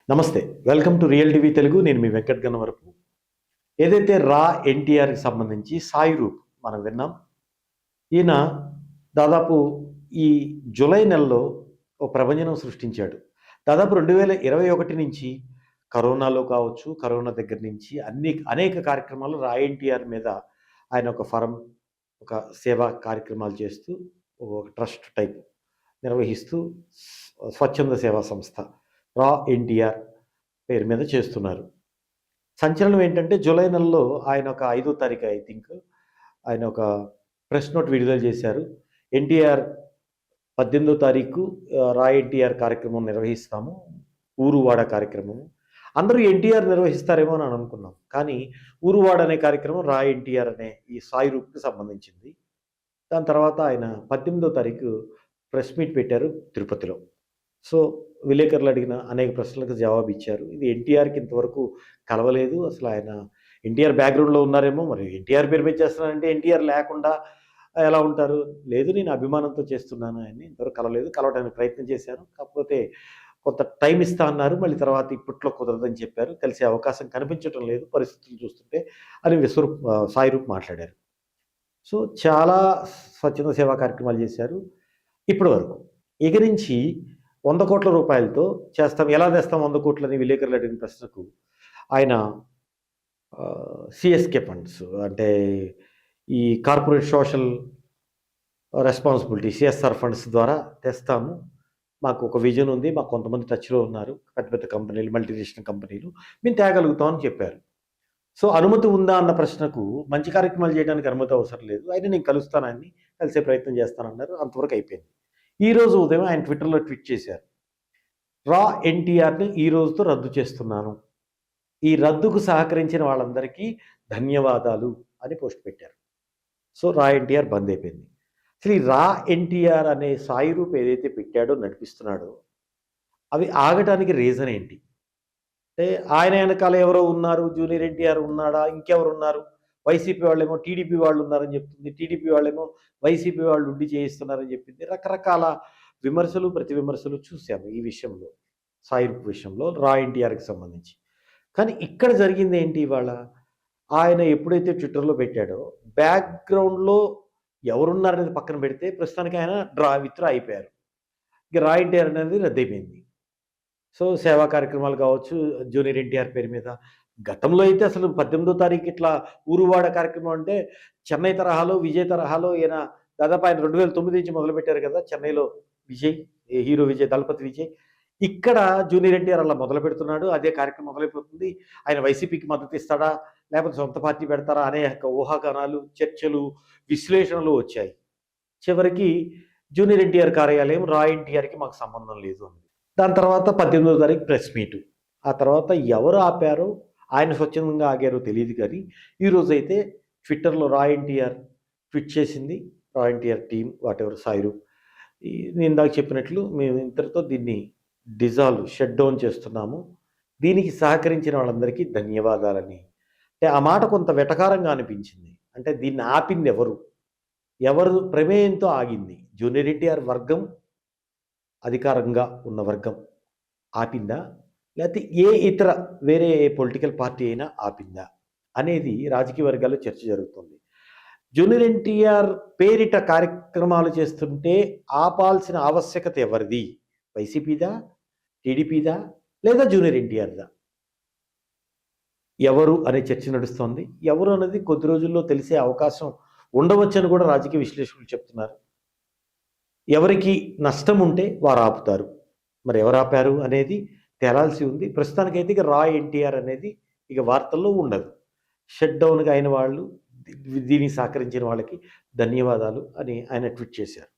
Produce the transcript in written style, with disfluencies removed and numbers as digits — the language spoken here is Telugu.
నమస్తే. Welcome to real TV Telugu. నేను మీ వెంకట్ గన్నవరపు. ఏదైతే రా ఎన్టీఆర్‌కి సంబంధించి సాయి రూప్ మనం విన్నాం. ఈయన దాదాపు ఈ జూలై నెలలో ఓ ప్రభంజనం సృష్టించాడు. దాదాపు 2021 నుంచి కరోనాలో కావచ్చు, కరోనా దగ్గర నుంచి అనేక కార్యక్రమాలు రా ఎన్టీఆర్ మీద ఆయన ఒక ఒక సేవా కార్యక్రమాలు చేస్తూ ఒక ట్రస్ట్ టైప్ నిర్వహిస్తూ స్వచ్ఛంద సేవా సంస్థ రా ఎన్టీఆర్ పేరు మీద చేస్తున్నారు. సంచలనం ఏంటంటే జూలై నెలలో ఆయన ఒక 5వ తారీఖు ఐ థింక్ ఆయన ఒక ప్రెస్ నోట్ విడుదల చేశారు. ఎన్టీఆర్ 18వ తారీఖు రా ఎన్టీఆర్ కార్యక్రమం నిర్వహిస్తాము. ఊరువాడ కార్యక్రమము. అందరూ ఎన్టీఆర్ నిర్వహిస్తారేమో అని అనుకున్నాం. కానీ ఊరువాడ అనే కార్యక్రమం రా ఎన్టీఆర్ అనే ఈ సాయి రూప్‌కి సంబంధించింది. దాని తర్వాత ఆయన 18వ తారీఖు ప్రెస్ మీట్ పెట్టారు తిరుపతిలో. సో విలేకరులు అడిగిన అనేక ప్రశ్నలకు జవాబు ఇచ్చారు. ఇది ఎన్టీఆర్‌కి ఇంతవరకు కలవలేదు. అసలు ఆయన ఎన్టీఆర్ బ్యాక్‌గ్రౌండ్‌లో ఉన్నారేమో, మరి ఎన్టీఆర్ పేరు మీద చేస్తున్నానంటే ఎన్టీఆర్ లేకుండా ఎలా ఉంటారు? లేదు, నేను అభిమానంతో చేస్తున్నాను ఆయన్ని. ఇంతవరకు కలవలేదు. కలవడానికి ప్రయత్నం చేశాను. కాకపోతే కొంత టైం ఇస్తా అన్నారు. మళ్ళీ తర్వాత ఇప్పట్లో కుదరదని చెప్పారు. కలిసే అవకాశం కనిపించటం లేదు పరిస్థితులు చూస్తుంటే అని సాయి రూప్ మాట్లాడారు. సో చాలా స్వచ్ఛంద సేవా కార్యక్రమాలు చేశారు ఇప్పటి వరకు. ఇక నుంచి 100 కోట్ల రూపాయలతో చేస్తాం. ఎలా తెస్తాం 100 కోట్లని విలేకరులు అడిగిన ప్రశ్నకు ఆయన సిఎస్కే ఫండ్స్ అంటే ఈ corporate social responsibility CSR funds ద్వారా తెస్తాము. మాకు ఒక విజన్ ఉంది. మాకు కొంతమంది టచ్‌లో ఉన్నారు. పెద్ద పెద్ద కంపెనీలు, మల్టీనేషనల్ కంపెనీలు. మేము తేగలుగుతాం అని చెప్పారు. సో అనుమతి ఉందా అన్న ప్రశ్నకు మంచి కార్యక్రమాలు చేయడానికి అనుమతి అవసరం లేదు. అయినా నేను కలుస్తాను ఆయన్ని. కలిసే ప్రయత్నం చేస్తానన్నారు. అంతవరకు అయిపోయింది. ఈరోజు ఉదయం ఆయన ట్విట్టర్‌లో ట్వీట్ చేశారు. రా ఎన్టీఆర్‌ని ఈ రోజుతో రద్దు చేస్తున్నాను. ఈ రద్దుకు సహకరించిన వాళ్ళందరికీ ధన్యవాదాలు అని పోస్ట్ పెట్టారు. సో రా ఎన్టీఆర్ బంద్ అయిపోయింది. అసలు ఈ రా ఎన్టీఆర్ అనే సాయి రూప్ ఏదైతే పెట్టాడో, నడిపిస్తున్నాడో అవి ఆగటానికి రీజన్ ఏంటి? అంటే ఆయన వెనకాల ఎవరో ఉన్నారు, జూనియర్ ఎన్టీఆర్ ఉన్నాడా, ఇంకెవరు ఉన్నారు? వైసీపీ వాళ్ళేమో టీడీపీ వాళ్ళు ఉన్నారని చెప్తుంది. టీడీపీ వాళ్ళేమో వైసీపీ వాళ్ళు ఉండి చేయిస్తున్నారని చెప్పింది. రకరకాల విమర్శలు, ప్రతి విమర్శలు చూసాము ఈ విషయంలో, సాయి రూప్ విషయంలో, రా ఎన్టీఆర్‌కి సంబంధించి. కానీ ఇక్కడ జరిగింది ఏంటి ఇవాళ? ఆయన ఎప్పుడైతే ట్విట్టర్‌లో పెట్టాడో బ్యాక్‌గ్రౌండ్‌లో ఎవరున్నారనేది పక్కన పెడితే ప్రస్తుతానికి ఆయన విత్డ్రా అయిపోయారు. ఇక రా ఎన్టీఆర్ అనేది రద్దయిపోయింది. సో సేవా కార్యక్రమాలు కావచ్చు, జూనియర్ ఎన్టీఆర్ పేరు మీద గతంలో అయితే అసలు 18వ తారీఖు ఇట్లా ఊరువాడ కార్యక్రమం అంటే చెన్నై తరహాలో, విజయ్ తరహాలో ఈయన దాదాపు ఆయన 2009 నుంచి మొదలుపెట్టారు కదా చెన్నైలో విజయ్, హీరో విజయ్, దళపతి విజయ్. ఇక్కడ జూనియర్ ఎన్టీఆర్ అలా మొదలుపెడుతున్నాడు. అదే కార్యక్రమం మొదలైపోతుంది. ఆయన వైసీపీకి మద్దతు ఇస్తాడా, లేకపోతే సొంత పార్టీ పెడతారా అనే ఊహాగానాలు, చర్చలు, విశ్లేషణలు వచ్చాయి. చివరికి జూనియర్ ఎన్టీఆర్ కార్యాలయం రా ఎన్టీఆర్‌కి మాకు సంబంధం లేదు అంది. దాని తర్వాత 18వ తారీఖు ప్రెస్ మీటు. ఆ తర్వాత ఎవరు ఆపారో, ఆయన స్వచ్ఛందంగా ఆగారో తెలియదు కానీ ఈరోజైతే ట్విట్టర్‌లో రా ఎన్టీఆర్ ట్వీట్ చేసింది. రా ఎన్టీఆర్ టీమ్ వాటెవర్ సాయి రూప్. నేను ఇందాక చెప్పినట్లు మేము ఇంతటితో దీన్ని షట్ డౌన్ చేస్తున్నాము. దీనికి సహకరించిన వాళ్ళందరికీ ధన్యవాదాలని. అంటే ఆ మాట కొంత వెటకారంగా అనిపించింది. అంటే దీన్ని ఆపింది ఎవరు? ఎవరు ప్రమేయంతో ఆగింది? జూనియర్ ఎన్టీఆర్ వర్గం, అధికారంగా ఉన్న వర్గం ఆపిందా? లేకపోతే ఇతర వేరే పొలిటికల్ పార్టీ అయినా ఆపిందా? అనేది రాజకీయ వర్గాల్లో చర్చ జరుగుతుంది. జూనియర్ ఎన్టీఆర్ పేరిట కార్యక్రమాలు చేస్తుంటే ఆపాల్సిన ఆవశ్యకత ఎవరిది? వైసీపీదా? టీడీపీదా? లేదా జూనియర్ ఎన్టీఆర్‌దా? ఎవరు అనే చర్చ నడుస్తోంది. ఎవరు అనేది కొద్ది రోజుల్లో తెలిసే అవకాశం ఉండవచ్చని కూడా రాజకీయ విశ్లేషకులు చెప్తున్నారు. ఎవరికి నష్టం ఉంటే వారు ఆపుతారు. మరి ఎవరు ఆపారు అనేది తేలాల్సి ఉంది. ప్రస్తుతానికైతే ఇక రా ఎన్టీఆర్ అనేది ఇక వార్తల్లో ఉండదు. షట్ డౌన్‌గా అయిన వాళ్ళు, దీనికి సహకరించిన వాళ్ళకి ధన్యవాదాలు అని ఆయన ట్వీట్ చేశారు.